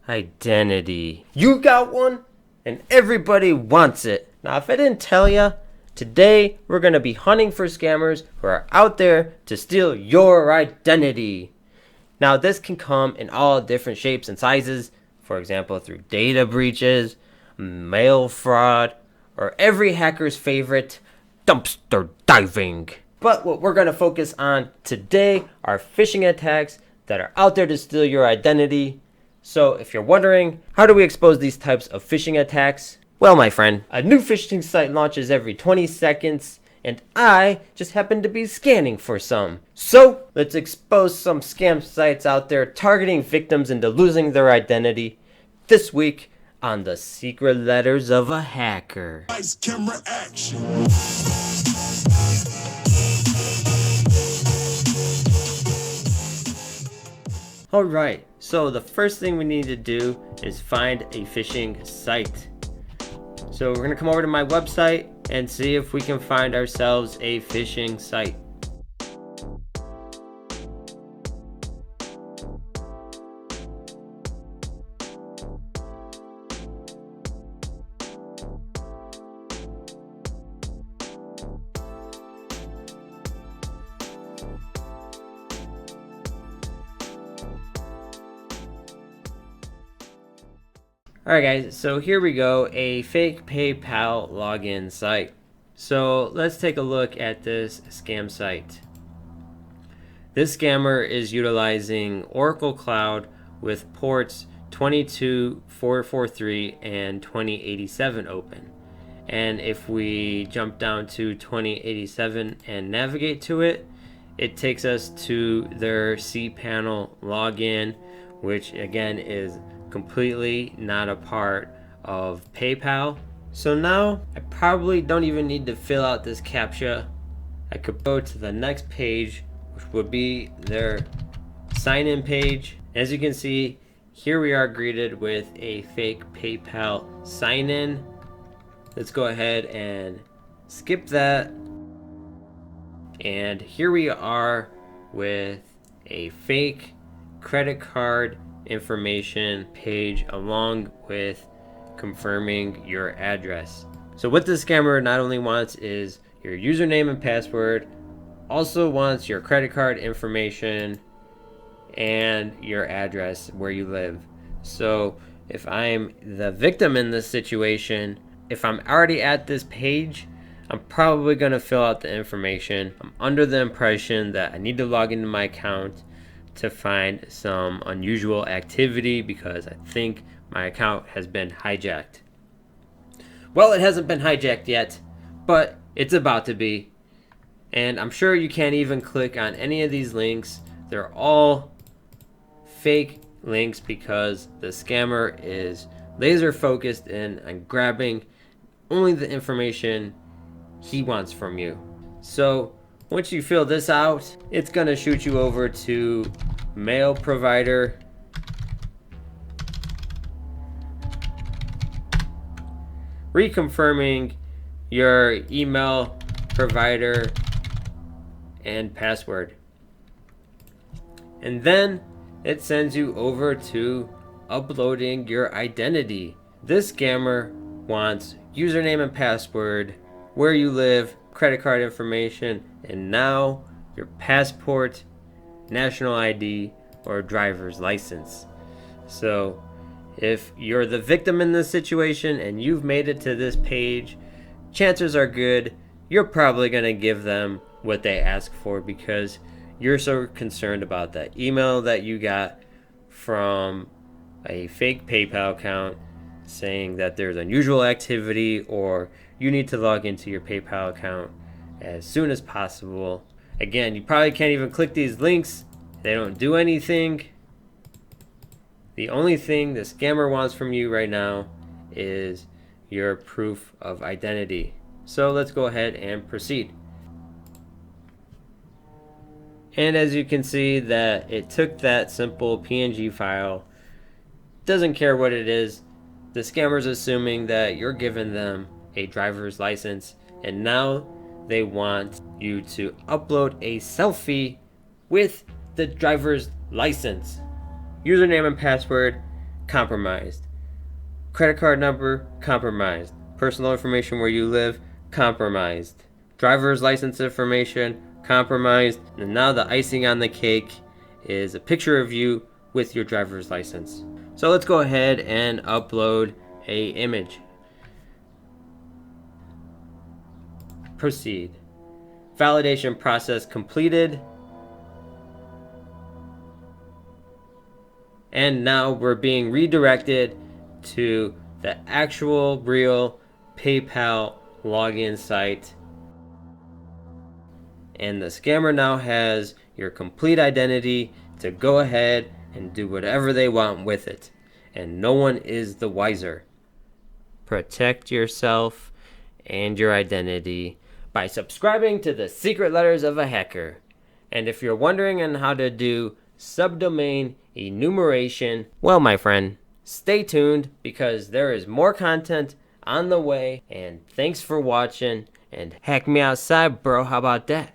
identity. You got one, and everybody wants it. Now, if I didn't tell ya, today we're going to be hunting for scammers who are out there to steal your identity. Now, this can come in all different shapes and sizes, for example, through data breaches, mail fraud, or every hacker's favorite, dumpster diving. But what we're going to focus on today are phishing attacks that are out there to steal your identity. So if you're wondering, how do we expose these types of phishing attacks? Well, my friend, a new phishing site launches every 20 seconds, and I just happen to be scanning for some. So let's expose some scam sites out there targeting victims into losing their identity this week on the Secret Letters of a Hacker. Lights, camera, action. Alright, so the first thing we need to do is find a phishing site. So we're going to come over to my website and see if we can find ourselves a phishing site. Alright guys, so here we go, a fake PayPal login site. So let's take a look at this scam site. This scammer is utilizing Oracle Cloud with ports 22443 and 2087 open. And if we jump down to 2087 and navigate to it, it takes us to their cPanel login, which again is completely not a part of PayPal. So now I probably don't even need to fill out this CAPTCHA. I could go to the next page, which would be their sign-in page. As you can see, here we are greeted with a fake PayPal sign-in. Let's go ahead and skip that. And here we are with a fake credit card information page along with confirming your address. So what this scammer not only wants is your username and password, also wants your credit card information and your address where you live. So if I'm the victim in this situation, if I'm already at this page, I'm probably going to fill out the information. I'm under the impression that I need to log into my account to find some unusual activity because I think my account has been hijacked. Well, it hasn't been hijacked yet, but it's about to be. And I'm sure you can't even click on any of these links. They're all fake links because the scammer is laser focused in on grabbing only the information he wants from you. So once you fill this out, it's going to shoot you over to mail provider. Reconfirming your email provider and password. And then it sends you over to uploading your identity. This scammer wants username and password, where you live, credit card information, and now your passport, national ID, or driver's license. So if you're the victim in this situation and you've made it to this page, chances are good you're probably going to give them what they ask for because you're so concerned about that email that you got from a fake PayPal account saying that there's unusual activity or you need to log into your PayPal account as soon as possible. Again, you probably can't even click these links. They don't do anything. The only thing the scammer wants from you right now is your proof of identity. So let's go ahead and proceed. And as you can see that it took that simple PNG file, doesn't care what it is. The scammer's assuming that you're giving them a driver's license and now they want you to upload a selfie with the driver's license. Username and password compromised. Credit card number, compromised. Personal information where you live, compromised. Driver's license information, compromised. And now the icing on the cake is a picture of you with your driver's license. So let's go ahead and upload a image. Proceed. Validation process completed. And now we're being redirected to the actual real PayPal login site. And the scammer now has your complete identity to go ahead and do whatever they want with it. And no one is the wiser. Protect yourself and your identity by subscribing to the Secret Letters of a Hacker. And if you're wondering on how to do subdomain enumeration, well, my friend, stay tuned because there is more content on the way. And thanks for watching, and hack me outside, bro. How about that?